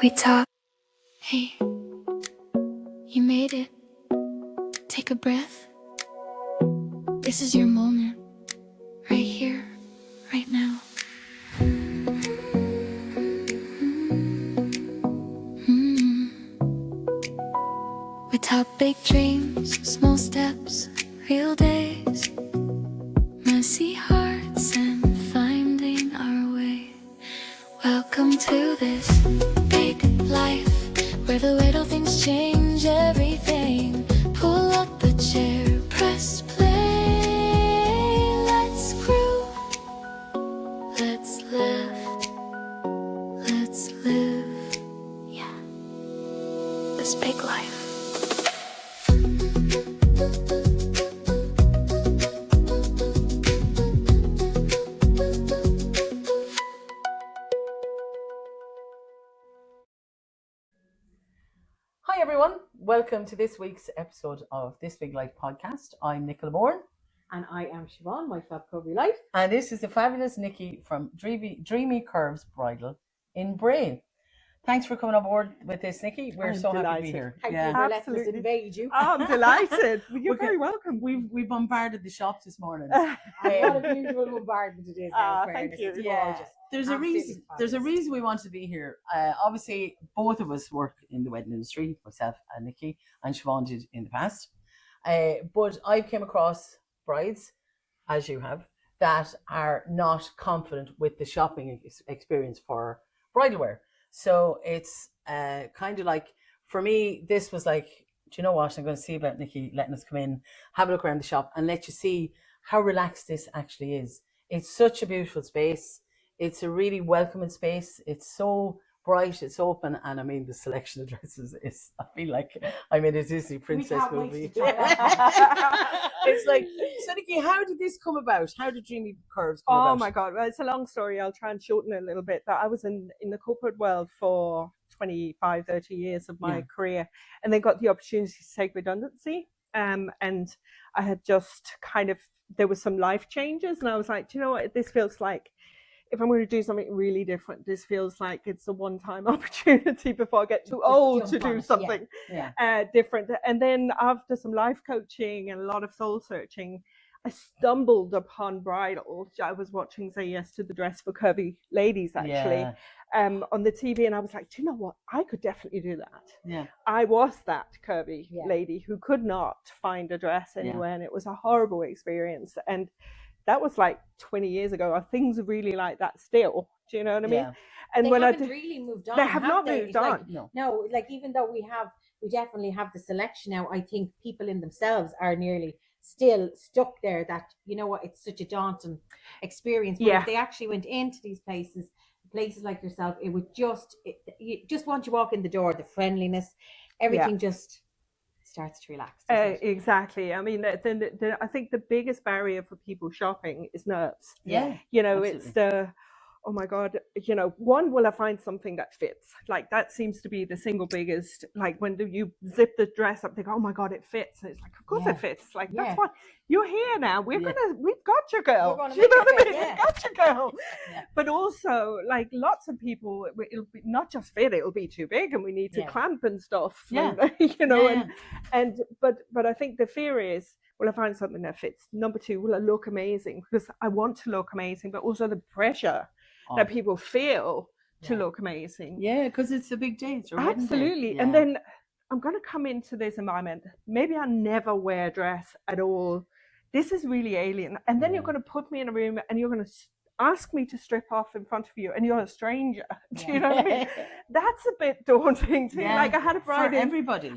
We talk. Hey, you made it. Take a breath. This is your moment. Right here, right now. We talk big dreams, small steps, real days, messy hearts, and finding our way. Welcome to this big life, where the little things change everything. Pull up a chair, press play. Let's groove, let's live, yeah, this big life. Hi everyone, welcome to this week's episode of This Big Life podcast. I'm Nicola Bourne. And I am Siobhan, my Fab Curvy Life. And this is the fabulous Nikki from Dreamy Curves Bridal in Bray. Thanks for coming on board with this, Nikki. We're I'm so happy to delighted. be here. Thank you for letting us invade you. I'm delighted. You're very welcome. We bombarded the shops this morning. What a beautiful bombardment it is now. Thank you. It's Yeah. gorgeous. There's a reason. There's a reason we wanted to be here. Obviously, both of us work in the wedding industry. Myself and Nikki, and Siobhan did in the past. But I've came across brides, as you have, that are not confident with the shopping experience for bridal wear. So it's kind of like, for me, this was like, do you know what? I'm going to see about Nikki letting us come in, have a look around the shop, and let you see how relaxed this actually is. It's such a beautiful space. It's a really welcoming space. It's so bright, it's open, and I mean the selection of dresses is, I feel like I'm in a Disney princess can't wait movie. to try that. It's like, so Nikki, how did this come about? How did Dreamy Curves come about? Oh my God. Well, it's a long story. I'll try and shorten it a little bit. But I was in the corporate world for 25, 30 years of my career, and then got the opportunity to take redundancy. And I had just there was some life changes, and I was like, do you know what? This feels like, if I'm going to do something really different, this feels like it's a one-time opportunity before I get too old to do something different. And then after some life coaching and a lot of soul searching, I stumbled upon bridal. I was watching Say Yes to the Dress for Curvy Ladies, actually, on the TV. And I was like, do you know what? I could definitely do that. Yeah. I was that curvy lady who could not find a dress anywhere. And it was a horrible experience. And that was like 20 years ago. Are things really like that still? Do you know what I mean? And they when haven't really moved on. They have not moved on. Like, no, like even though we definitely have the selection now, I think people in themselves are nearly still stuck there, that, you know what, it's such a daunting experience. But if they actually went into these places like yourself, it would just once you walk in the door, the friendliness, everything just starts to relax. Exactly. I mean, I think the biggest barrier for people shopping is nerves. Yeah. You know, absolutely. it's the, oh my God, you know, one, will I find something that fits? Like, that seems to be the single biggest, like when you zip the dress up, they go, oh my God, it fits. And it's like, of course it fits. Like, that's why you're here now. We've got your girl. You know what I mean? We've got your girl. But also, like, lots of people, it'll be not just fit, it'll be too big and we need to clamp and stuff. And, you know, but I think the fear is, will I find something that fits? Number two, will I look amazing? Because I want to look amazing, but also the pressure that people feel to look amazing. Yeah, because it's a big day. It's a absolutely. And then I'm going to come into this environment. Maybe I never wear a dress at all. This is really alien. And then you're going to put me in a room and you're going to ask me to strip off in front of you, and you're a stranger. Do you know what I mean? That's a bit daunting to me. Like, I had a bride for everybody.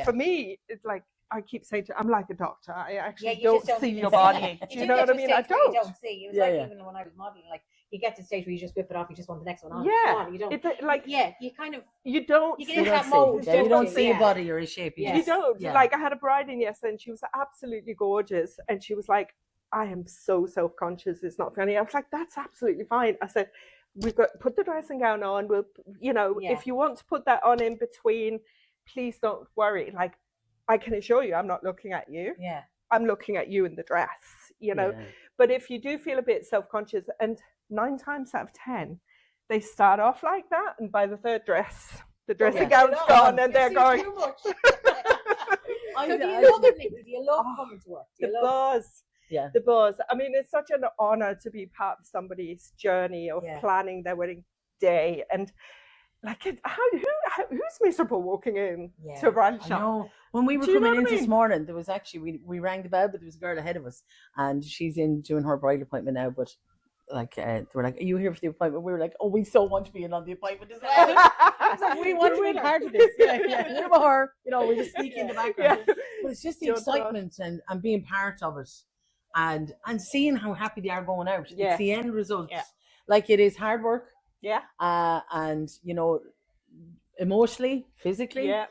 For me, it's like, I keep saying I'm like a doctor. I actually don't see your body. Do you know what I mean? I don't. You don't see. It was like even when I was modeling, like, you get to the stage where you just whip it off, you just want the next one on. You don't. It's like, you kind of. You don't. You get into that mode. You don't see a body or a shape. You don't. Like, I had a bride in yesterday, and she was absolutely gorgeous, and she was like, I am so self-conscious. It's not funny. I was like, that's absolutely fine. I said, we've got put the dressing gown on. We'll, you know, if you want to put that on in between, please don't worry. Like, I can assure you, I'm not looking at you. Yeah. I'm looking at you in the dress, you know. But if you do feel a bit self-conscious, and 9 times out of 10, they start off like that, and by the third dress, the dressing yes. gown's gone, and they're It's going. too much. I- So do I- you love it, Nikki? Do you love Oh, coming to work? Do The you love buzz. Yeah. The buzz. I mean, it's such an honor to be part of somebody's journey of Yeah. planning their wedding day, and like, who's miserable walking in Yeah. to a bridal I shop? know. When we were Do you know coming in what I this mean? morning, there was actually we rang the bell, but there was a girl ahead of us, and she's in doing her bridal appointment now. But like, they were like, "Are you here for the appointment?" We were like, "Oh, we so want to be in on the appointment as well." I was like, we want to be part of this. Yeah. What about her? You know, we just sneak in the background. Yeah. But it's just the Don't know. excitement and being part of it, and seeing how happy they are going out. Yes. It's the end result. Yeah. Like, it is hard work, Yeah. and you know, emotionally, physically. Yeah.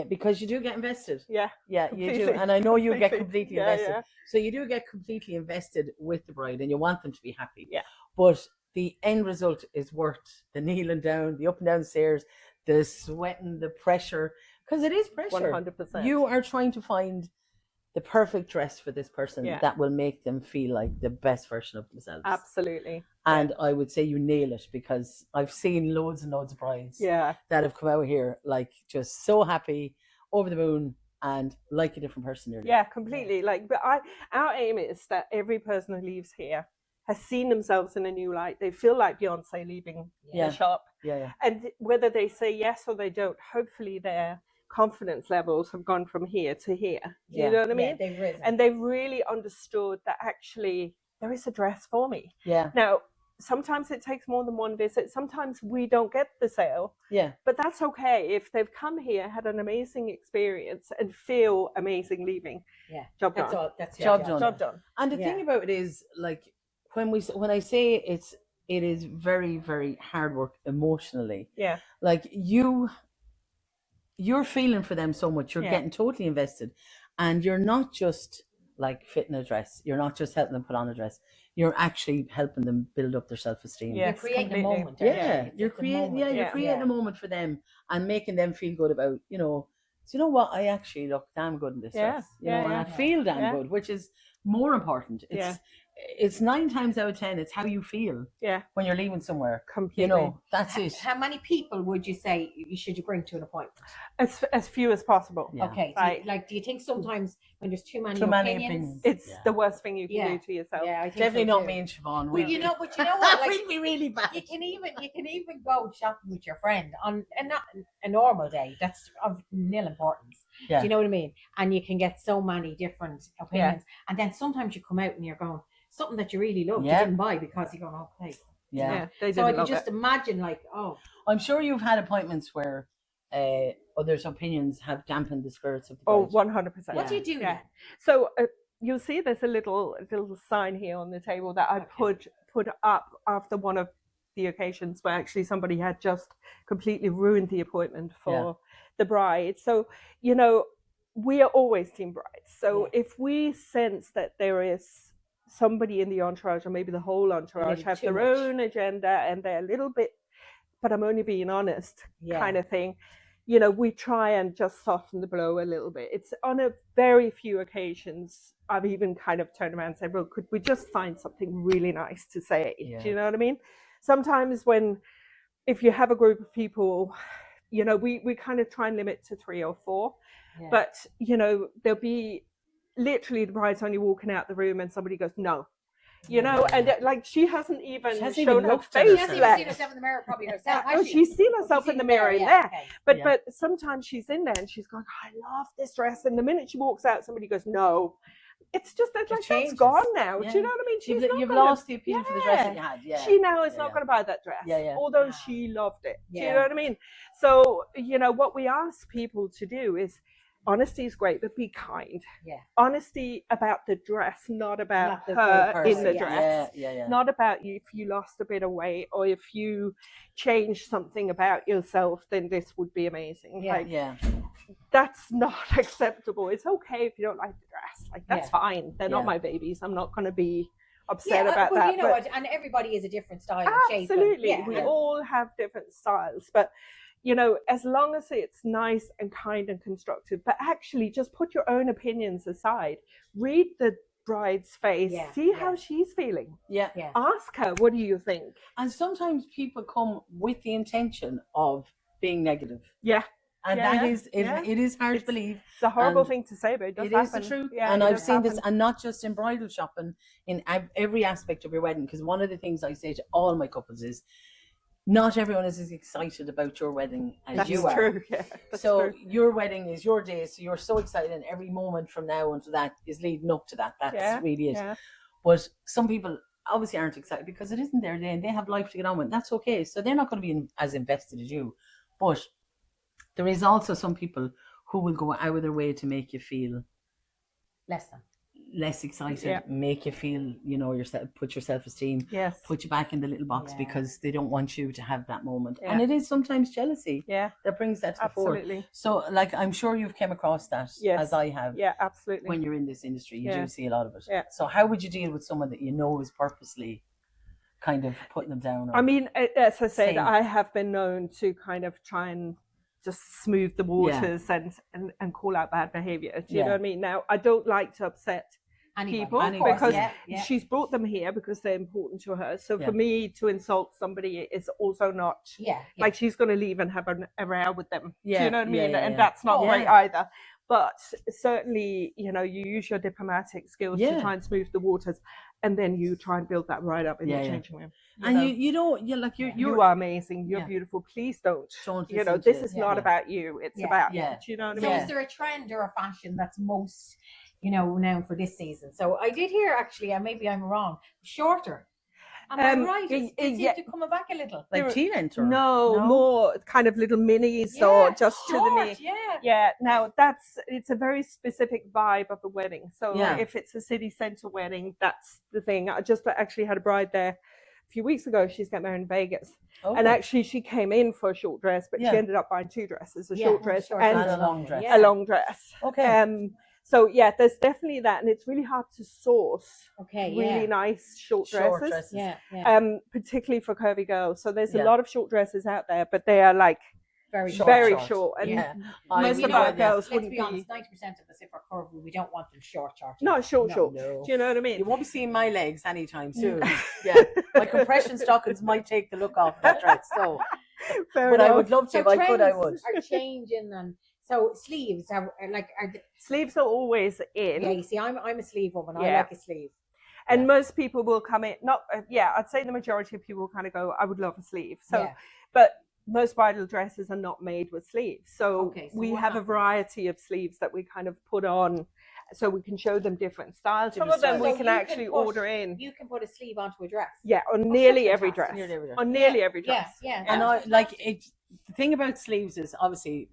Because you do get invested. Yeah. Yeah, you do. Completely. And I know you get Completely. completely Yeah, invested. yeah. So you do get completely invested with the bride, and you want them to be happy. Yeah. But the end result is worth the kneeling down, the up and down stairs, the sweating, the pressure, because it is pressure. 100%. You are trying to find the perfect dress for this person Yeah. that will make them feel like the best version of themselves. Absolutely. And I would say you nail it, because I've seen loads and loads of brides Yeah. that have come out here like just so happy, over the moon, and like a different person nearly. Yeah, completely. Like, but our aim is that every person who leaves here has seen themselves in a new light. They feel like Beyonce leaving Yeah. the shop. Yeah. And whether they say yes or they don't, hopefully their confidence levels have gone from here to here. Do you know what I mean? they've risen. And they've really understood that actually there is a dress for me. Yeah. Now, sometimes it takes more than one visit. Sometimes we don't get the sale, Yeah. but that's okay. If they've come here, had an amazing experience, and feel amazing leaving, Yeah. job That's done. all. That's Job yeah, done. Job done. And the thing about it is, like, when I say it is very, very hard work emotionally. Yeah. Like, you're feeling for them so much. You're Yeah. getting totally invested, and you're not just like fitting a dress. You're not just helping them put on a dress. You're actually helping them build up their self-esteem. Yeah. You're creating completely. a moment. Yeah, you're creating. Yeah, you're Yeah. creating a moment for them and making them feel good about. You know, so you know what? I actually look damn good in this Yeah, dress. You yeah, know, and yeah. I feel damn Yeah. good, which is more important. It's 9 times out of 10. It's how you feel Yeah. when you're leaving somewhere. Completely. You know, that's it. How many people would you say should you bring to an appointment? As few as possible. Yeah. Okay. Right. Do you think sometimes when there's too many opinions. It's Yeah. the worst thing you can Yeah. do to yourself. Yeah, I think Definitely so not too. me and Siobhan. But you know what? Like, we'd be really bad. you can even go shopping with your friend on a normal day. That's of nil importance. Yeah. Do you know what I mean? And you can get so many different opinions. And then sometimes you come out and you're going, something that you really love, Yeah. you didn't buy because you're going, okay. Yeah. They So I didn't could love just it. imagine, like, oh, I'm sure you've had appointments where others' opinions have dampened the spirits of the Oh, bride. 100%. what do you do Yeah. then? So you'll see there's a little sign here on the table that I put up after one of the occasions where actually somebody had just completely ruined the appointment for the bride. So, you know, we are always team brides. So if we sense that there is somebody in the entourage, or maybe the whole entourage, have too their much. own agenda and they're a little bit, but I'm only being honest, Yeah. kind of thing. You know, we try and just soften the blow a little bit. It's on a very few occasions I've even kind of turned around and said, well, could we just find something really nice to say? Yeah. Do you know what I mean? Sometimes if you have a group of people, you know, we kind of try and limit to 3 or 4. Yeah. But, you know, there'll be literally the bride's only walking out the room and somebody goes, no. You know, and like she hasn't even shown her looked at face She hasn't even yet. seen herself in the mirror, probably herself. Oh, has she? she's seen Oh, herself she's in the mirror in yeah, there. okay. But Yeah. but sometimes she's in there and she's going, I love this dress. And the minute she walks out, somebody goes, no. It's just that, like, that's changes. gone now. Yeah. Do you know what I mean? She's not You've gonna- lost the appeal for the dress that you Yeah. had. Yeah. She now is Yeah, not yeah. going to buy that dress, Yeah. although Wow. she loved it. Do Yeah. you know what I mean? So, you know, what we ask people to do is, honesty is great, but be kind. Yeah. Honesty about the dress, not about Not the her person, in the yeah. dress. Yeah. Not about you if you lost a bit of weight or if you changed something about yourself, then this would be amazing. Yeah. Like, Yeah. that's not acceptable. It's okay if you don't like the dress. Like, that's fine. They're not Yeah. my babies. I'm not going to be upset about but that. you know what? And everybody is a different style and shape. Absolutely. And, We all have different styles. But, you know, as long as it's nice and kind and constructive, but actually just put your own opinions aside. Read the bride's face. Yeah, See yeah. how she's feeling. Yeah. Yeah. Ask her, what do you think? And sometimes people come with the intention of being negative. Yeah. And Yeah, that yeah, is yeah. it is hard to It's- believe. It's a horrible And thing to say, but it does It is happen. the truth. Yeah, and it I've does seen this, happen. and not just in bridal shopping, in every aspect of your wedding. Because one of the things I say to all my couples is, not everyone is as excited about your wedding as That's you are. true. Yeah, that's So true. your wedding is your day, so you're so excited, and every moment from now until that is leading up to that. That's really it. Yeah. But some people obviously aren't excited because it isn't their day and they have life to get on with. That's okay. So they're not going to be as invested as you. But there is also some people who will go out of their way to make you feel less excited, Yeah. make you feel, yourself, put your self-esteem, Yes. put you back in the little box because they don't want you to have that moment. Yeah. And it is sometimes jealousy Yeah. that brings that to the fore. Absolutely. So, like, I'm sure you've come across that, Yes. as I have. Yeah, absolutely. When you're in this industry, you Yeah. do see a lot of it. Yeah. So how would you deal with someone that you know is purposely kind of putting them down? I mean, as I said, Same. I have been known to kind of try and just smooth the waters and call out bad behavior. Do you know what I mean? Now, I don't like to upset people because she's brought them here because they're important to her. So for me to insult somebody is also not like she's going to leave and have a row with them. Do you know what I mean? And that's not great either. But certainly, you use your diplomatic skills to try and smooth the waters, and then you try and build that right up in the changing room. You are amazing. You're beautiful. Please don't. This is not about you. It's about you. Do you know what I So mean? is there a trend or a fashion that's most, known for this season? So I did hear actually, and maybe I'm wrong, shorter. Am I right? It seems to come back a little. Like teenage? No, more kind of little minis or just to the knee. Yeah. Now it's a very specific vibe of a wedding. So if it's a city centre wedding, that's the thing. I just actually had a bride there a few weeks ago. She's getting married in Vegas. Okay. And actually she came in for a short dress, but she ended up buying two dresses, a short dress and a long dress. A long dress. Okay. So there's definitely that, and it's really hard to source really nice short dresses. Particularly for curvy girls. So there's a lot of short dresses out there, but they are like very short. And most of our girls wouldn't be honest, 90% of us, if we're curvy, we don't want them short. Not short. No. Do you know what I mean? You won't be seeing my legs anytime soon. My compression stockings might take the look off that dress. So, but I would love to. If I could, I would. Are changing and. So sleeves sleeves are always in. Yeah, you see, I'm a sleeve woman. I like a sleeve. And most people will come in. I'd say the majority of people kind of go, I would love a sleeve. So, but most bridal dresses are not made with sleeves. So we have a variety of sleeves that we kind of put on, so we can show them different styles. Some of them we can actually order in. You can put a sleeve onto a dress. Yeah, on nearly every dress. On nearly every dress. Yeah. And the thing about sleeves is obviously,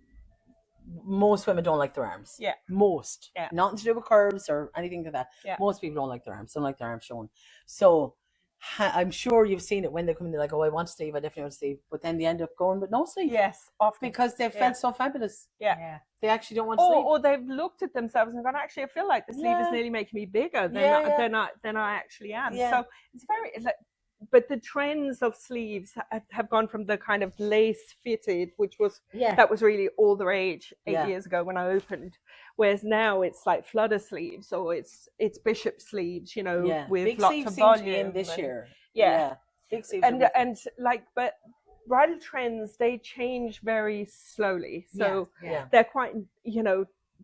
most women don't like their arms. Yeah. Most. Yeah. Nothing to do with curves or anything like that. Yeah. Most people don't like their arms. Don't like their arms shown. So I'm sure you've seen it when they come in, they're like, oh, I want a sleeve. I definitely want a sleeve. But then they end up going with no sleeve. Yes. Often. Because they've felt so fabulous. Yeah. They actually don't want a sleeve. Or they've looked at themselves and gone, actually, I feel like the sleeve is nearly making me bigger than I actually am. Yeah. So it's but the trends of sleeves have gone from the kind of lace fitted, which was that was really all the rage 8 years ago when I opened. Whereas now it's like flutter sleeves, or it's bishop sleeves, with big lots of volume. In this year. Big sleeves. But bridal trends, they change very slowly. So they're quite,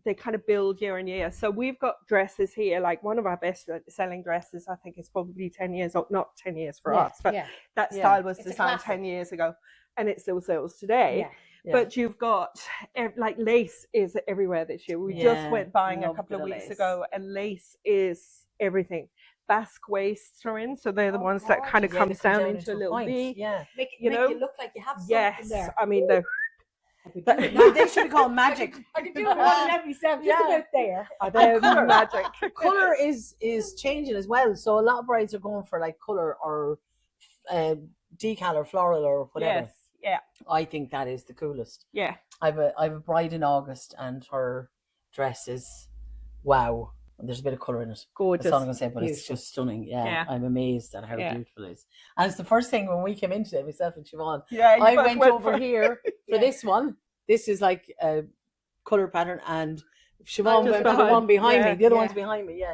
they kind of build year on year. So we've got dresses here, like one of our best selling dresses, I think it's probably 10 years, or not 10 years for us, but that style was designed 10 years ago and it still sells today. But you've got lace is everywhere this year. We just went buying a couple of weeks ago, and lace is everything. Basque waists are in, so they're the ones that kind of comes down into a little V. Make it look like you have something there. I mean they're they should be called magic. I could do one and have myself just about there. They're magic. Colour is changing as well. So a lot of brides are going for like colour or decal or floral or whatever. Yes. Yeah. I think that is the coolest. Yeah. I've a bride in August, and her dress is wow. There's a bit of colour in it. Gorgeous. That's all I'm going to say, but it's just stunning. Yeah. I'm amazed at how beautiful it is. And it's the first thing when we came into it, myself and Siobhan. I went over here for this one. This is like a colour pattern, and Siobhan went for the one behind me. The other one's behind me,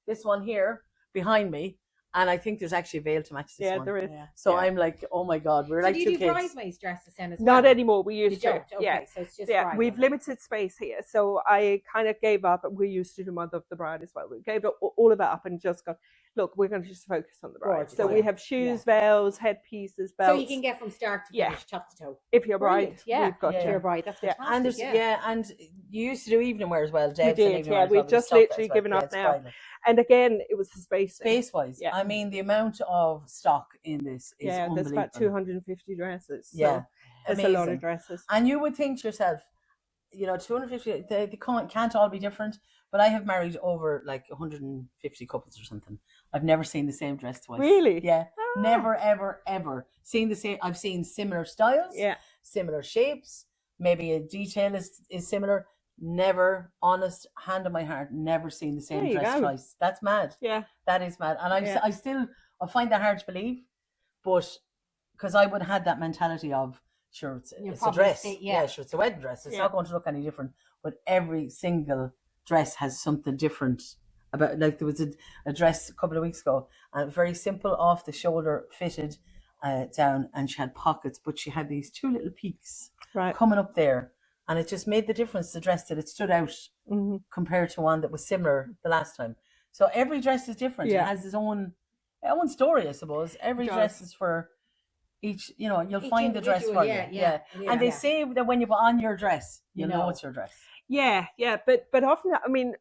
this one here behind me, and I think there's actually a veil to match this one. there is. Yeah. So I'm like, oh my God, we're So like do you two do kids. bridesmaids dresses then as well? Not anymore. We You used to. don't? Okay, Yeah. so it's just Yeah, bridal we've then. limited space here, so I kind of gave up. We used to do Mother of the Bride as well. We gave all of that up and just got, look, we're going to just focus on the bride. Gorgeous, So we have shoes, veils, headpieces, belts. So you can get from start to finish, top to toe. If you're a bride, Brilliant, yeah. we've got If Yeah. you're a bride, that's Yeah. fantastic. And there's, and you used to do evening wear as well. We Debs and did, evening yeah. wear as We've well. just stopped that literally as well. given Yeah, up it's now. bridal. And again, it was the space. Space-wise, Yeah. I mean, the amount of stock in this is Yeah, there's unbelievable. about 250 dresses. So Yeah, there's amazing. a lot of dresses. And you would think to yourself, 250, they can't all be different. But I have married over like 150 couples or something. I've never seen the same dress twice. Really? Yeah. Never, ever, ever seen the same. I've seen similar styles, similar shapes. Maybe a detail is similar. Never, honest, hand on my heart, never seen the same dress twice. That's mad. Yeah. That is mad. And I find that hard to believe, but because I would have had that mentality of, sure, it's a dress. Sure, it's a wedding dress. It's not going to look any different. But every single dress has something different about. Like there was a dress a couple of weeks ago, and very simple, off the shoulder, fitted down, and she had pockets, but she had these two little peaks coming up there, and it just made the difference. The dress that it stood out compared to one that was similar the last time. So every dress is different. It has its own story, I suppose. Every dress is for each, you'll find the dress for you. And they say that when you put on your dress, you know it's your dress. Yeah, but often, I mean,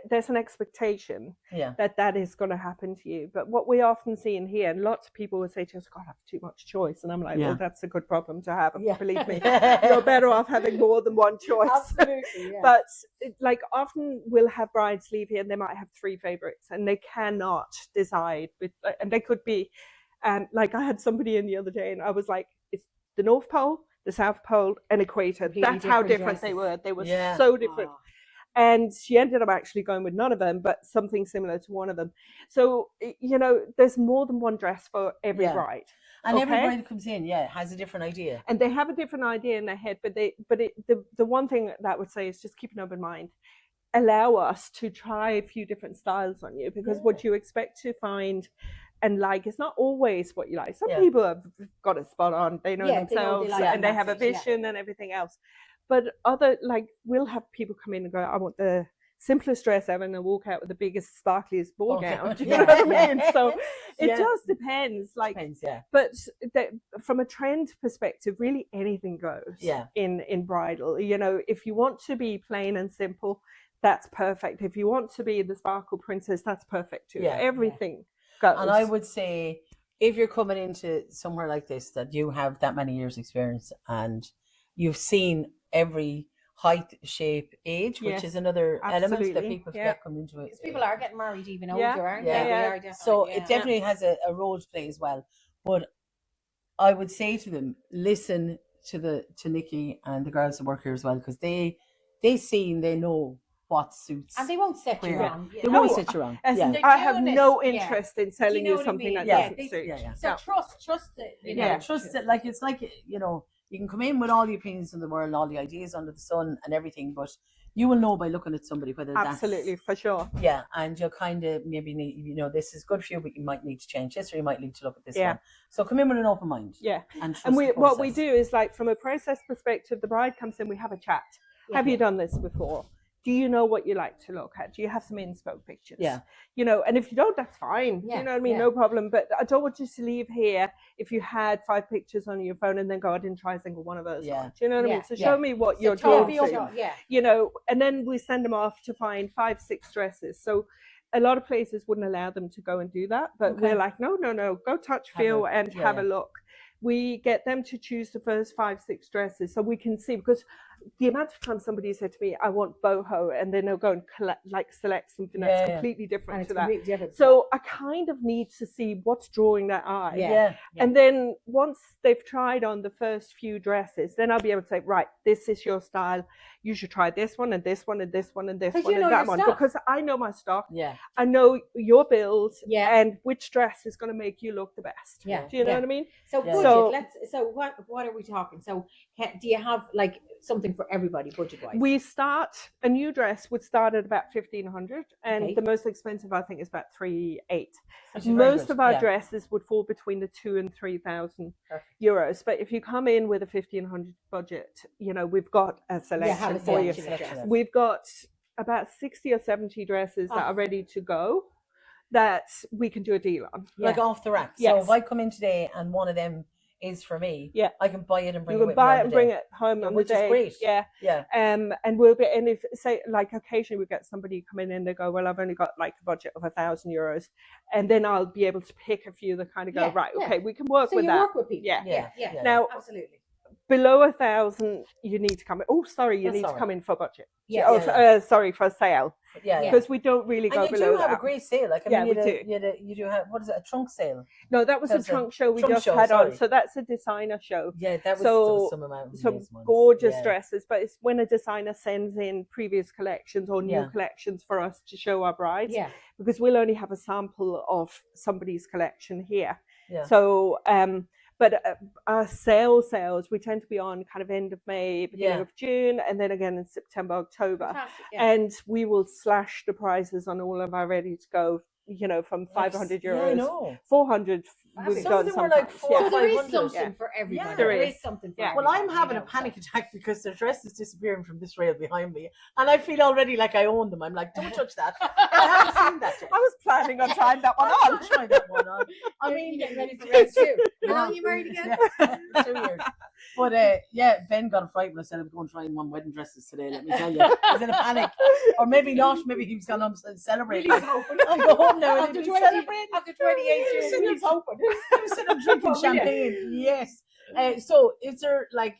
there's an expectation that is going to happen to you. But what we often see in here, and lots of people will say to us, God, I have too much choice. And I'm like, well, that's a good problem to have. Believe me, you're better off having more than one choice. Absolutely, yeah. But like often we'll have brides leave here and they might have three favorites and they cannot decide. And they could be, like I had somebody in the other day and I was like, it's the North Pole, the South Pole, and Equator. That's how different they were. They were so different. And she ended up actually going with none of them, but something similar to one of them. So, there's more than one dress for every bride. And every bride that comes in, has a different idea. And they have a different idea in their head. But the one thing that I would say is just keep an open mind. Allow us to try a few different styles on you, because what you expect to find and like it's not always what you like. Some people have got it spot on. They know themselves and they have a vision and everything else. But we'll have people come in and go, I want the simplest dress ever, and they'll walk out with the biggest, sparkliest ball gown. Do you know what I mean? So it just depends. But from a trend perspective, really anything goes in bridal. If you want to be plain and simple, that's perfect. If you want to be the sparkle princess, that's perfect too. Everything goes. And I would say, if you're coming into somewhere like this, that you have that many years experience and you've seen every height, shape, age, which is another element that people forget coming into it. Because people are getting married even older, aren't they? They are definitely, so it definitely has a role to play as well. But I would say to them, listen to Nikki and the girls that work here as well, because they know what suits. And they won't set you wrong. They won't set you wrong. I have no interest in selling you something that doesn't suit. So trust it. Trust it. Like it's like, you can come in with all the opinions in the world, all the ideas under the sun and everything, but you will know by looking at somebody whether absolutely for sure. Yeah, and you'll kind of maybe need, this is good for you, but you might need to change this, or you might need to look at this one. So come in with an open mind. Yeah, and what we do is, like, from a process perspective, the bride comes in, we have a chat. Have you done this before? Do you know what you like to look at? Do you have some inspo pictures? Yeah. And if you don't, that's fine. You know what I mean? No problem. But I don't want you to leave here if you had 5 pictures on your phone and then go, I didn't try a single one of those. Do you know what I mean? So show me what you're doing. And then we send them off to find 5, 6 dresses. So a lot of places wouldn't allow them to go and do that. But we're like, no, go touch, feel, and have a look. We get them to choose the first 5, 6 dresses so we can see, because the amount of times somebody said to me, I want boho, and then they'll go and select something that's completely different to that. So I kind of need to see what's drawing their eye. And then once they've tried on the first few dresses, then I'll be able to say, right, this is your style. You should try this one and this one and this one and this one and that one. Because I know my stock. I know your build and which dress is going to make you look the best. Do you know what I mean? So budget, what are we talking? So do you have, like, something for everybody budget wise? A new dress would start at about 1,500, and Okay. the most expensive I think is about 3,800. Which is very Most good, of our yeah. dresses would fall between the 2,000 and 3,000 Perfect. euros. But if you come in with a 1,500 budget, you know, we've got a selection have a for you. selection of dresses. We've got about 60 or 70 dresses that are ready to go that we can do a deal on. Like off the rack. So Yes. if I come in today and one of them is for me, Yeah. I can buy it and bring You it can with buy me it on and the bring day. it home on the Which is day. great. Yeah. Yeah. And we'll be, and if say like occasionally we get somebody coming in, they go, well, I've only got like a budget of 1,000 euros, and then I'll be able to pick a few that kind of go, Yeah, right, yeah. okay, we can work So with you that. work with people. Yeah. Yeah. Now, Absolutely. below 1,000, you need to come in. Oh, sorry, you need sorry. to come in for budget. Yeah. Oh, Yeah. sorry, for sale. Yeah. Yeah. Because we don't really go And you below do have that. a great sale. Like, I Yeah, mean, we do. you do have, what is it, a trunk sale? No, that was a That's a trunk show we trunk just show, had sorry. on. So that's a designer show. Yeah, that was, So, there was some amount of Some amazing ones. gorgeous Yeah. dresses, but it's when a designer sends in previous collections or new Yeah. collections for us to show our brides. Yeah. Because we'll only have a sample of somebody's collection here. Yeah. So, but our sales, we tend to be on kind of end of May, beginning Yeah. of June, and then again in September, October. Fantastic. Yeah. And we will slash the prices on all of our ready to go, you know, from 500 Yeah, I euros, know. 400 we've Some of done them were like sometimes. 400. So there is 500, something yeah. for everybody. Yeah, there there is. is something for Yeah. everybody. Well, I'm having you a know, panic so. attack because the dress is disappearing from this rail behind me, and I feel already like I own them. I'm like, don't touch that. I haven't seen that yet. I was planning on trying that one I'm on. not trying that one on. I You're mean, getting ready for race too. How Yeah. long you married again? Yeah, 2 years. But yeah, Ben got a fright when I said I was going to try and on wedding dresses today. Let me tell you, I was in a panic, or maybe not. Maybe he was going to celebrate. He was hoping. I go home now and After he'll 20 be celebrating. After 28 years, He he was was hoping. He was sitting drinking Oh, really? champagne. Yes. So, is there like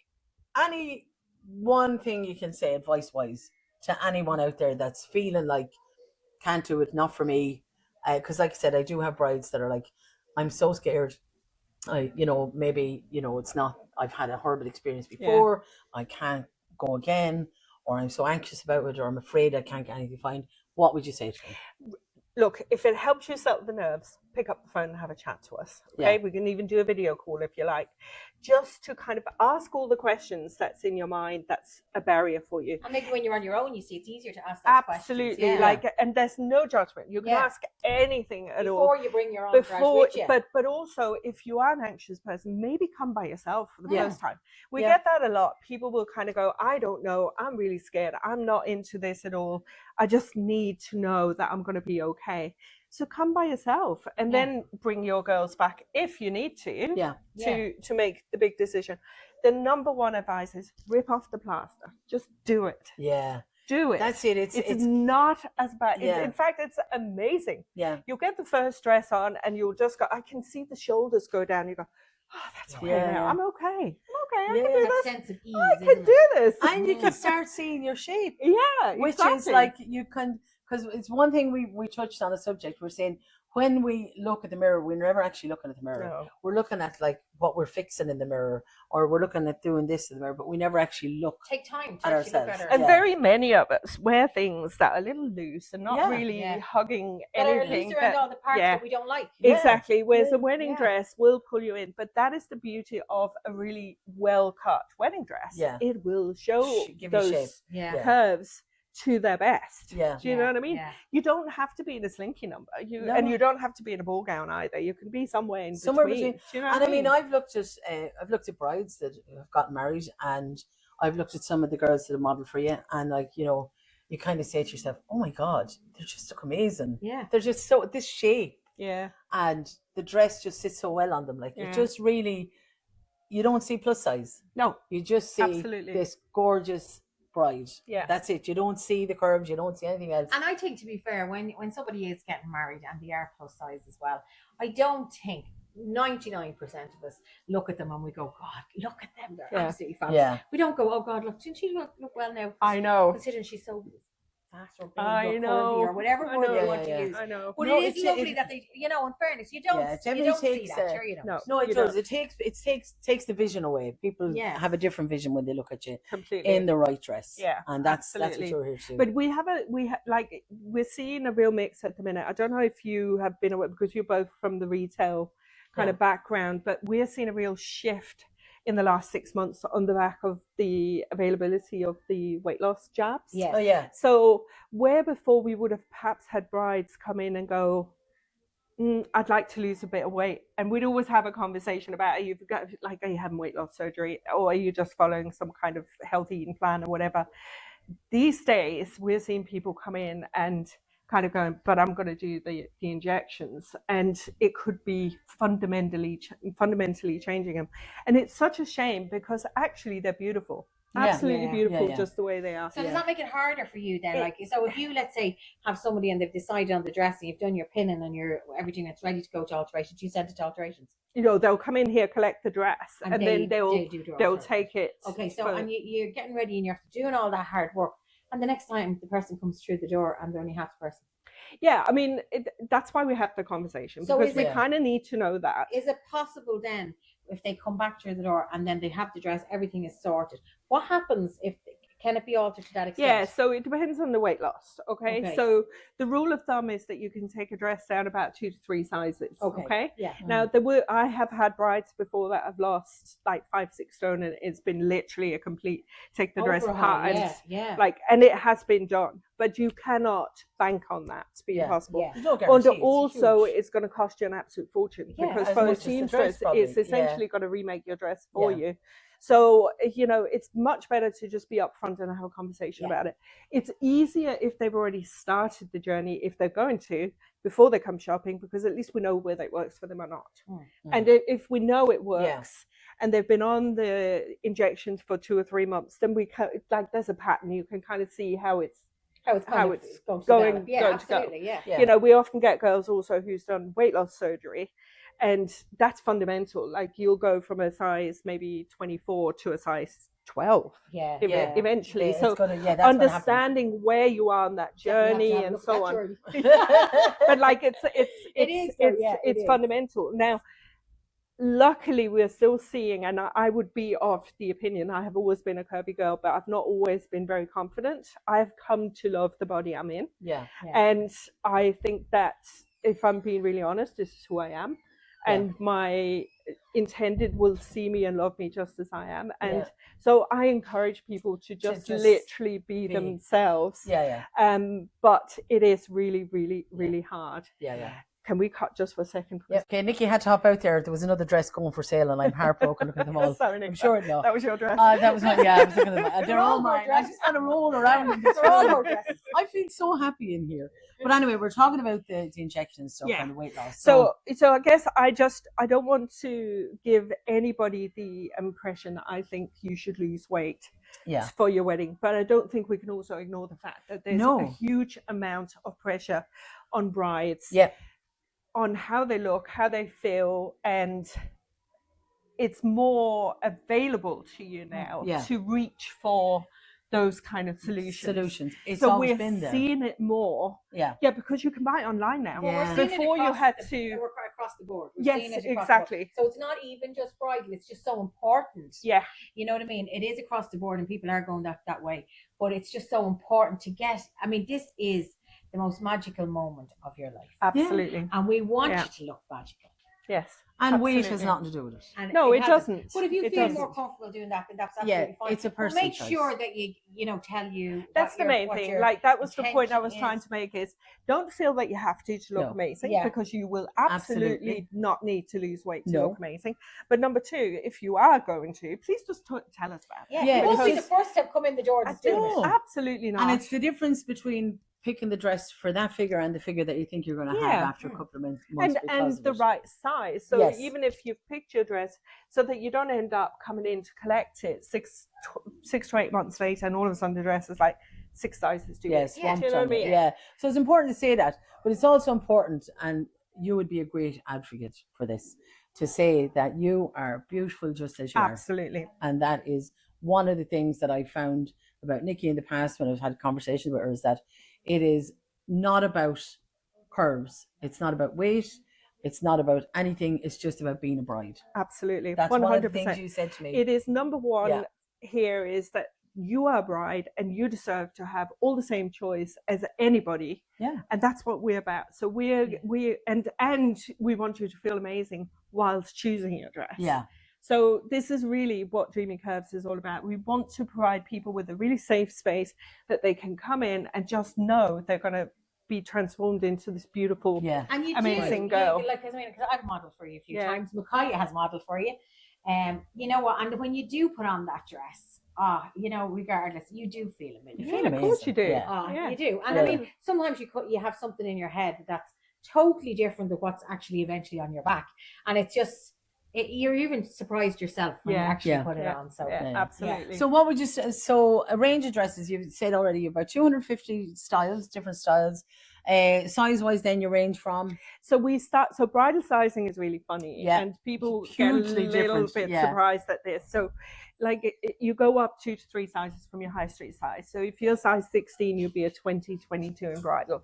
any one thing you can say advice-wise to anyone out there that's feeling like can't do it, not for me? Because, like I said, I do have brides that are like, I'm so scared. Maybe it's not. I've had a horrible experience before. I can't go again, or I'm so anxious about it, or I'm afraid I can't get anything fine. What would you say to them? Look, if it helps you settle the nerves, pick up the phone and have a chat to us. Okay, we can even do a video call if you like, just to kind of ask all the questions that's in your mind that's a barrier for you. And maybe when you're on your own, you see it's easier to ask those Absolutely, questions. Yeah. and there's no judgment. You can Yeah. ask anything at all. Before you bring your own dress with you. But also, if you are an anxious person, maybe come by yourself for the Yeah. first time. We Yeah. get that a lot. People will kind of go, I don't know, I'm really scared, I'm not into this at all, I just need to know that I'm going to be okay. So come by yourself and then bring your girls back if you need to, to make the big decision. The number one advice is rip off the plaster. Just do it. Yeah. Do it. That's it. It's not as bad. Yeah. In fact, it's amazing. Yeah. You'll get the first dress on and you'll just go, I can see the shoulders go down. You go, oh, that's okay Yeah. now. I'm okay. I'm okay. I Yeah. can do That this. sense of ease. I can isn't do it? this. And you can start seeing your shape. Yeah, Which exactly. is like you can, because it's one thing we touched on a subject. We're saying when we look at the mirror, we're never actually looking at the mirror. No. We're looking at like what we're fixing in the mirror, or we're looking at doing this in the mirror, but we never actually look. Take time to At actually look ourselves. at And Yeah. very many of us wear things that are a little loose and not Yeah. really Yeah. hugging That are anything. looser and all the parts yeah. that we don't like. Yeah. Exactly. Whereas Yeah. a wedding Yeah. dress will pull you in. But that is the beauty of a really well cut wedding dress. Yeah. It will show Give you shape. those Yeah. curves to their best. Yeah. Do you know what I mean? Yeah. You don't have to be in a slinky number. No. And you don't have to be in a ball gown either. You can be somewhere in Somewhere between. between. Do you know And what I mean, I've looked at brides that have gotten married, and I've looked at some of the girls that have modeled for you, and like you kind of say to yourself, "Oh my God, they just look amazing. Yeah. They're just so this shape, Yeah. and the dress just sits so well on them. Like Yeah. it just really, you don't see plus size. No. You just see Absolutely. this gorgeous bride. Yeah. That's it. You don't see the curves. You don't see anything else. And I think, to be fair, when somebody is getting married and they are plus size as well, I don't think 99% of us look at them and we go, God, look at them. They're Yeah. absolutely fabulous. Yeah. We don't go, oh God, look, didn't she look well now? I know. Considering she's so fat or big I or know. curvy or whatever I word know. they Yeah, want yeah. to use. I know. But No, it is it's- lovely it- that they, in fairness, you don't, Yeah, it you definitely don't see takes, that, sure you don't. No. No, it You does. don't. It takes the vision away. People Yeah. have a different vision when they look at you Completely. in the right dress. Yeah, and that's what absolutely. you're here to do. But we're seeing a real mix at the minute. I don't know if you have been aware because you're both from the retail kind Yeah. of background, but we're seeing a real shift in the last 6 months on the back of the availability of the weight loss jabs. Yes. Oh yeah. So where before we would have perhaps had brides come in and go, I'd like to lose a bit of weight, and we'd always have a conversation about, are you having weight loss surgery, or are you just following some kind of healthy eating plan or whatever. These days we're seeing people come in and kind of going, but I'm going to do the injections, and it could be fundamentally changing them. And it's such a shame, because actually they're beautiful. Absolutely beautiful, just the way they are. So does that make it harder for you then? Like, so if you, let's say, have somebody and they've decided on the dress and you've done your pinning and your everything that's ready to go to alterations, you send it to alterations? You know, they'll come in here, collect the dress, and then they'll take it. Okay, so and you're getting ready and you're doing all that hard work, and the next time the person comes through the door and they're only half the person. Yeah, I mean, that's why we have the conversation, because we kind of need to know that. Is it possible then, if they come back through the door and then they have the dress, everything is sorted, what happens if, can it be altered to that extent? Yeah, so it depends on the weight loss, okay? So the rule of thumb is that you can take a dress down about 2 to 3 sizes, okay? Yeah. Now, I have had brides before that have lost like 5-6 stone, and it's been literally a complete take the dress apart, and it has been done, but you cannot bank on that being possible. And also, it's going to cost you an absolute fortune, because for a seamstress, it's essentially going to remake your dress for you. So, you know, it's much better to just be upfront and have a conversation about it. It's easier if they've already started the journey, if they're going to, before they come shopping, because at least we know whether it works for them or not. And if we know it works and they've been on the injections for 2 or 3 months, then we there's a pattern. You can kind of see how it's going to go. You know, we often get girls also who's done weight loss surgery, and that's fundamental. Like, you'll go from a size maybe 24 to a size 12 eventually. So understanding where you are on that journey and so on. But like, it's fundamental. Now, luckily, we're still seeing, and I would be of the opinion, I have always been a curvy girl, but I've not always been very confident. I've come to love the body I'm in. And I think that, if I'm being really honest, this is who I am. And my intended will see me and love me just as I am. And so I encourage people to just literally be themselves. But it is really, really, really hard. Can we cut just for a second, please? Okay, Nikki had to hop out there. There was another dress going for sale, and I'm heartbroken looking at them all. Sorry, I'm sure no. That was your dress. That was not. I was looking at them. They're all mine. I just want to roll around in this. They're all your dresses. I feel so happy in here. But anyway, we're talking about the injection stuff and the weight loss. So I guess I don't want to give anybody the impression I think you should lose weight for your wedding, but I don't think we can also ignore the fact that there's a huge amount of pressure on brides. On how they look, how they feel, and it's more available to you now to reach for those kind of solutions. It's so always we're been there. seeing it more. Because you can buy it online now. Before you had to across the board. Exactly. So it's not even just bridal, it's just so important. You know what I mean? It is across the board, and people are going that way, but it's just so important to get. I mean, this is the most magical moment of your life. Absolutely. And we want you to look magical. Yes. And weight has nothing to do with it. And no, it doesn't. But if you feel more comfortable doing that, then that's absolutely fine. It's a personal make sure that you know, tell you. That's the main thing. Like, that was the point I was trying to make, is don't feel that you have to look amazing, because you will absolutely not need to lose weight to look amazing. But number 2, if you are going to, please just tell us about it. It won't be the first step come in the door to do it. Absolutely not. And it's the difference between picking the dress for that figure and the figure that you think you're going to have after a couple of months. And the right size. So even if you've picked your dress, so that you don't end up coming in to collect it 6 to 8 months later, and all of a sudden the dress is like 6 sizes too big. Do you know what I mean? So it's important to say that, but it's also important, and you would be a great advocate for this, to say that you are beautiful just as you are. Absolutely. And that is one of the things that I found about Nikki in the past when I've had conversations with her, is that it is not about curves. It's not about weight. It's not about anything. It's just about being a bride. Absolutely. That's 100%. one of the things you said to me. It is number one here, is that you are a bride and you deserve to have all the same choice as anybody. And that's what we're about. So we want you to feel amazing whilst choosing your dress. So this is really what Dreamy Curves is all about. We want to provide people with a really safe space that they can come in and just know they're going to be transformed into this beautiful, And you amazing do, girl. because I've modeled for you a few times. Micaiah has modeled for you. You know what? And when you do put on that dress, regardless, you do feel amazing. You feel amazing. Of course you do. You do. And I mean, sometimes you have something in your head that's totally different than what's actually eventually on your back, and it's just you're even surprised yourself when you actually put it on. So absolutely. So what would you say? So a range of dresses. You've said already about 250 styles, different styles. Size wise, then you range from. So bridal sizing is really funny, and people get a little bit surprised at this. So like you go up 2 to 3 sizes from your high street size. So if you're size 16, you'll be a 20, 22 in bridal.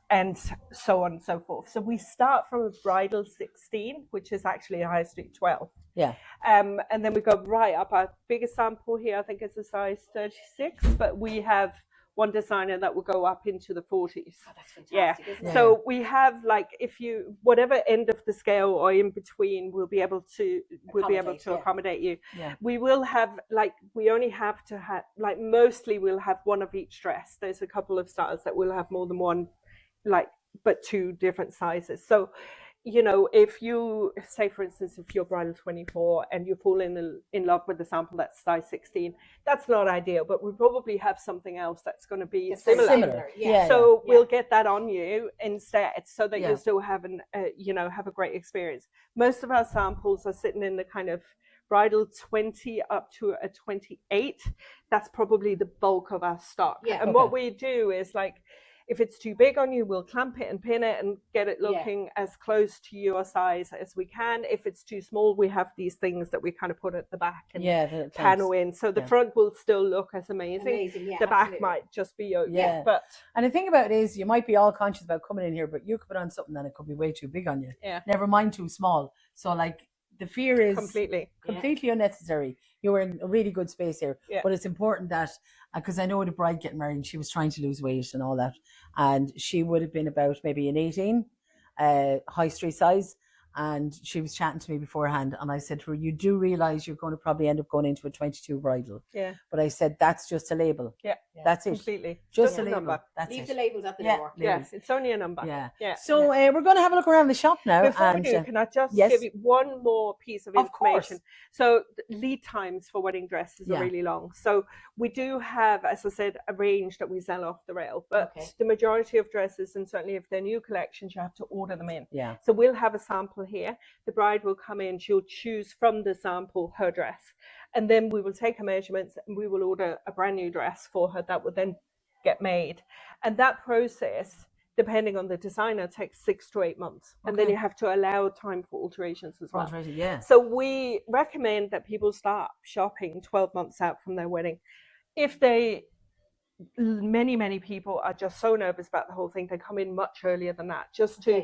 And so on and so forth. So we start from a bridal 16, which is actually a high street 12. Yeah. And then we go right up. Our biggest sample here, I think, is a size 36, but we have one designer that will go up into the 40s. Oh, that's fantastic, isn't it? So we have, like, whatever end of the scale or in between, we'll be able to accommodate you. Yeah. We will have, like, we only have to have, like, mostly we'll have one of each dress. There's a couple of styles that will have more than one, like, but 2 different sizes. So, if you say, for instance, if you're bridal 24 and you fall in love with the sample that's size 16, that's not ideal, but we probably have something else that's going to be similar. So we'll get that on you instead, so that you still have have a great experience. Most of our samples are sitting in the kind of bridal 20 up to a 28. That's probably the bulk of our stock. What we do is, like, if it's too big on you, we'll clamp it and pin it and get it looking as close to your size as we can. If it's too small, we have these things that we kind of put at the back and panel in. So the front will still look as amazing. The back might just be but and the thing about it is, you might be all conscious about coming in here, but you could put on something and it could be way too big on you. Never mind too small. So, like, the fear is completely unnecessary. You're in a really good space here, but it's important that, because I know the bride getting married, she was trying to lose weight and all that, and she would have been about maybe an 18 high street size, and she was chatting to me beforehand, and I said to her, you do realize you're going to probably end up going into a 22 bridal. But I said, that's just a label. That's it. Completely. Just a label. That's Leave it. the labels at the door. It's only a number. So we're going to have a look around the shop now. Before we do, can I just give you one more piece of information? So lead times for wedding dresses are really long. So we do have, as I said, a range that we sell off the rail, but the majority of dresses, and certainly if they're new collections, you have to order them in. So we'll have a sample here. The bride will come in, she'll choose from the sample her dress, and then we will take her measurements and we will order a brand new dress for her that will then get made. And that process, depending on the designer, takes 6 to 8 months. And then you have to allow time for alterations as well. So we recommend that people start shopping 12 months out from their wedding. If many people are just so nervous about the whole thing, they come in much earlier than that, just to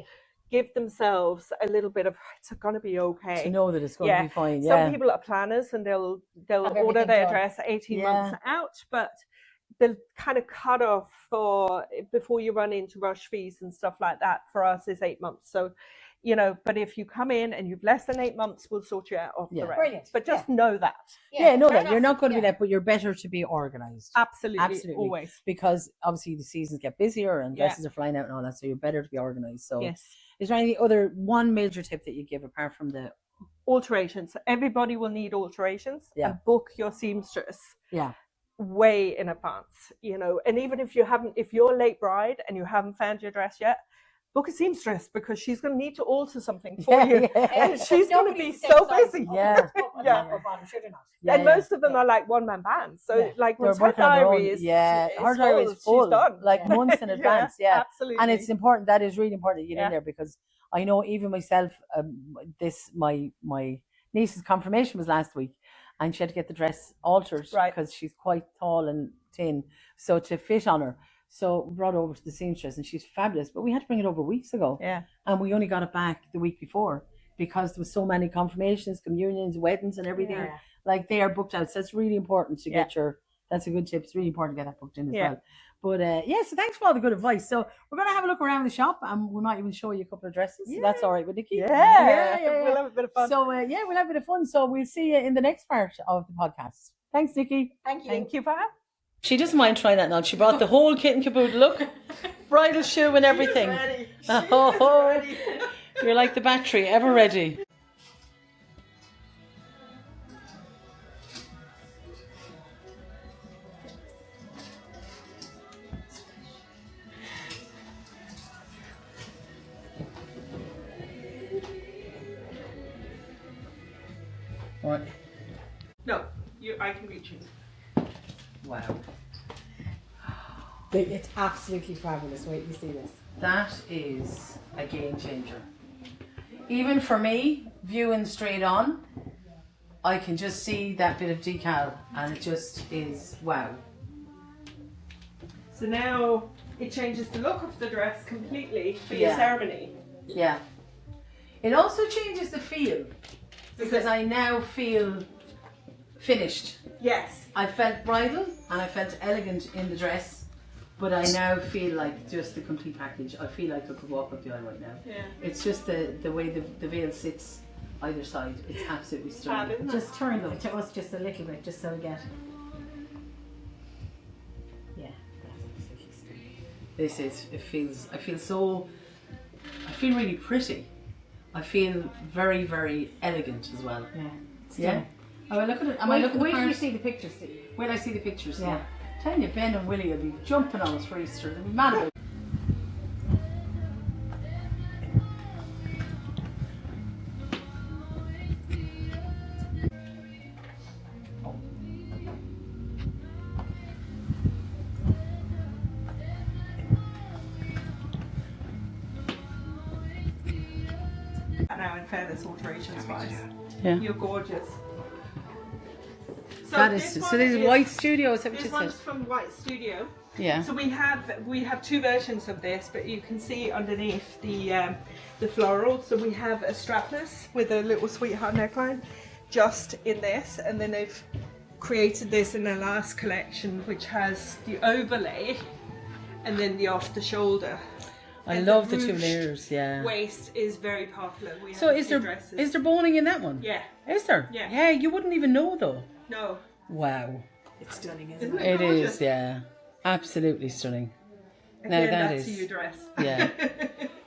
give themselves a little bit of, it's going to be okay. To know that it's going to be fine. Some people are planners and they'll order their dress 18 months out, but the kind of cutoff for before you run into rush fees and stuff like that for us is 8 months. So, but if you come in and you've less than 8 months, we'll sort you out off the rest. Brilliant. But just know that. Know that you're not going to be that, but you're better to be organized. Absolutely. Always. Because obviously the seasons get busier and dresses are flying out and all that, so you're better to be organized. So is there any other one major tip that you give apart from the alterations? Everybody will need alterations, and book your seamstress way in advance, and even if you're a late bride and you haven't found your dress yet, book a seamstress, because she's going to need to alter something for you, and she's going to be so busy. And most of them are like one-man bands, so like her diary is her diary is full, she's done like months in advance. Absolutely. And it's important, that is really important to get in there, because I know even myself, my niece's confirmation was last week, and she had to get the dress altered because she's quite tall and thin, so to fit on her. So brought over to the seamstress, and she's fabulous. But we had to bring it over weeks ago. And we only got it back the week before, because there was so many confirmations, communions, weddings and everything. Like, they are booked out. So it's really important to get that's a good tip. It's really important to get that booked in as well. But yeah, so thanks for all the good advice. So we're going to have a look around the shop and we might even show you a couple of dresses. Yeah. So that's all right with Nikki. Yeah. We'll have a bit of fun. So yeah, we'll have a bit of fun. So we'll see you in the next part of the podcast. Thanks, Nikki. Thank you. Thank you, Pat. She doesn't mind trying that now. She brought the whole kit and caboodle. Look, bridal shoe and everything. Ready. Ready. You're like the battery, ever ready. What? No, I can reach you. Wow. It's absolutely fabulous. Wait, you see this. That is a game changer. Even for me, viewing straight on, I can just see that bit of decal and it just is wow. So now it changes the look of the dress completely for your Yeah. ceremony. Yeah. It also changes the feel because I now feel finished. Yes. I felt bridal and I felt elegant in the dress, but I now feel like just the complete package. I feel like I could walk up the aisle right now. Yeah. It's just the way the veil sits either side. It's absolutely Fab, stunning. isn't it? Just turn them to us just a little bit, just so we get. Yeah, that's absolutely stunning. This is, I feel really pretty. I feel very, very elegant as well. Yeah. Yeah. Oh, I look at it. Am I looking Wait at till the you part? see the pictures, Steve. When I see the pictures, Yeah. yeah. Telling you, Ben and Willie will be jumping on us for Easter. They'll be mad about it. Now, in fairness, alterations wise, Yeah. you're gorgeous. So That this is, one so there's White Studio, is that what This you said? one's from White Studio. Yeah. So we have two versions of this, but you can see underneath the floral. So we have a strapless with a little sweetheart neckline, just in this, and then they've created this in their last collection, which has the overlay, and then the off the shoulder. I And love the two ruched layers, yeah. Waist is very popular. We So have is two there dresses. is there boning in that one? Yeah. Is there? Yeah. Yeah, you wouldn't even know though. No. Wow. It's stunning, isn't Isn't it? It gorgeous? is, yeah. Absolutely stunning. Again, Now that that's is- your dress. Yeah.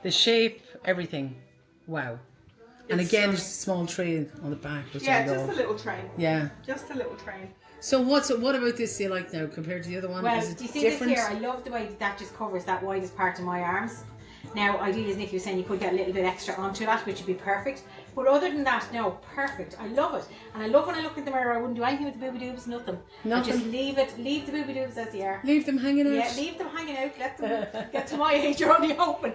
The shape, everything. Wow. And It's again, stunning. just a small tray on the back, which Yeah, I just love. a little train. Yeah. Just a little train. So what about this do you like now compared to the other one? Well, is it do you see different? this here? I love the way that just covers that widest part of my arms. Now, ideally, as Nikki was saying, you could get a little bit extra onto that, which would be perfect. But other than that, no, perfect. I love it. And I love when I look in the mirror, I wouldn't do anything with the booby doobs, nothing. I Nothing. just leave the booby doobs as they are. Leave them hanging out. Yeah, leave them hanging out. Let them get to my age, you're only open.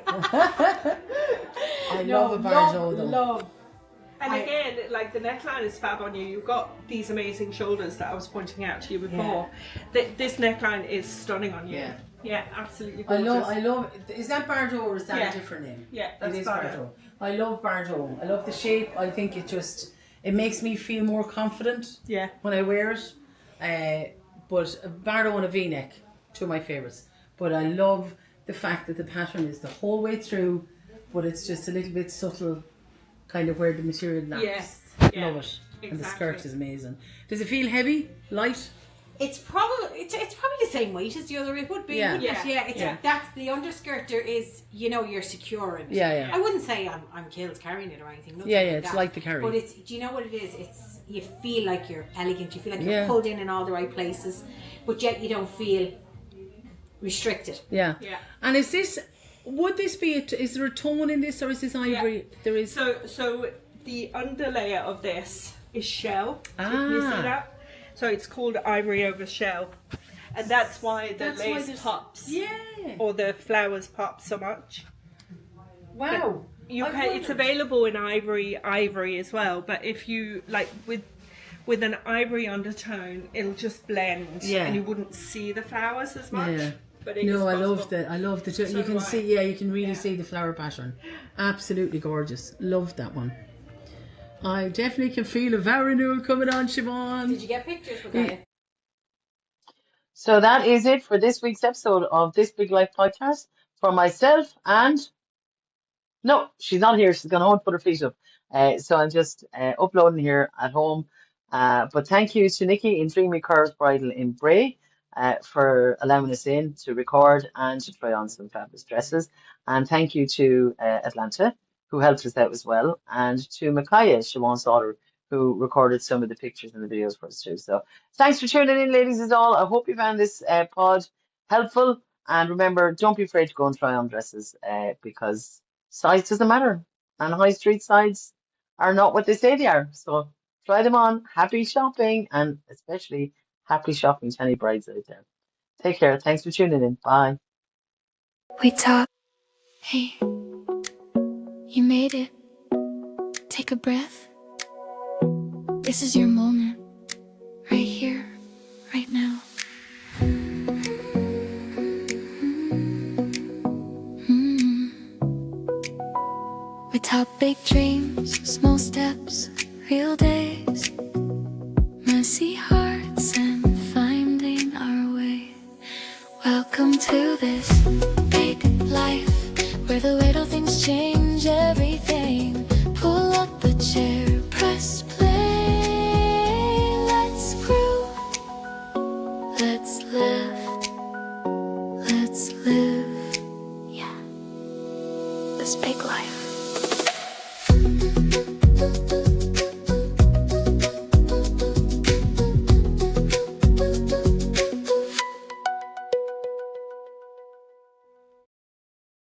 I love a bargeau though. Love. And I- again, like the neckline is fab on you. You've got these amazing shoulders that I was pointing out to you before. This neckline is stunning on you. Yeah. Yeah, absolutely I gorgeous. love. Is that bargeau or is that Yeah. a different name? Yeah, It that's is bargeau. bargeau. I love bargeau. I love the shape. I think it makes me feel more confident Yeah. when I wear it. But a bargeau and a V-neck, two of my favourites. But I love the fact that the pattern is the whole way through, but it's just a little bit subtle, kind of where the material laps. Yes. Yeah. Love it. And the Exactly. skirt is amazing. Does it feel heavy? Light? It's probably the same weight as the other. It would be, Yeah. wouldn't it? Yeah. Yeah. It's Yeah. that's the underskirt. There is, you're secure in it. Yeah, yeah. I wouldn't say I'm killed carrying it or anything. nothing Yeah, like it's that. light to carry. But it's, do you know what it is? It's, you feel like you're elegant. You feel like you're Yeah. pulled in all the right places, but yet you don't feel restricted. Yeah. Yeah. And would this be, is there a tone in this or is this ivory? There is. So the underlayer of this is shell. Ah. Can you see that? So it's called ivory over shell. And that's why the That's why lace there's- pops. Yeah. Or the flowers pop so much. Wow. You I've can, it's wondered. available in ivory as well, but if you like with an ivory undertone, it'll just blend, Yeah. and you wouldn't see the flowers as much. Yeah. But it is No, I possible. love the two. So You can do I. see, yeah, you can really Yeah. see the flower pattern. Absolutely gorgeous. Love that one. I definitely can feel a vow renewal coming on, Siobhan. Did you get pictures with Yeah. that? So that is it for this week's episode of This Big Life podcast. For myself and no, she's not here. She's gone home and put her feet up. So I'm just uploading here at home. But thank you to Nikki in Dreamy Curves Bridal in Bray for allowing us in to record and to try on some fabulous dresses. And thank you to Atlanta, who helped us out as well, and to Micaiah, Siobhan's daughter, who recorded some of the pictures and the videos for us too. So thanks for tuning in, ladies, is all. I hope you found this pod helpful. And remember, don't be afraid to go and try on dresses because size doesn't matter. And high street sides are not what they say they are. So try them on. Happy shopping and especially happy shopping to any brides out there. Take care. Thanks for tuning in. Bye. We talk. Hey, you made it. Take a breath. This is your moment. Right here, right now. We talk big dreams, small steps, real days, messy hearts and finding our way. Welcome to this big life, where the way of things change everything. Pull up a chair, press play. Let's groove, let's live, yeah, this big life.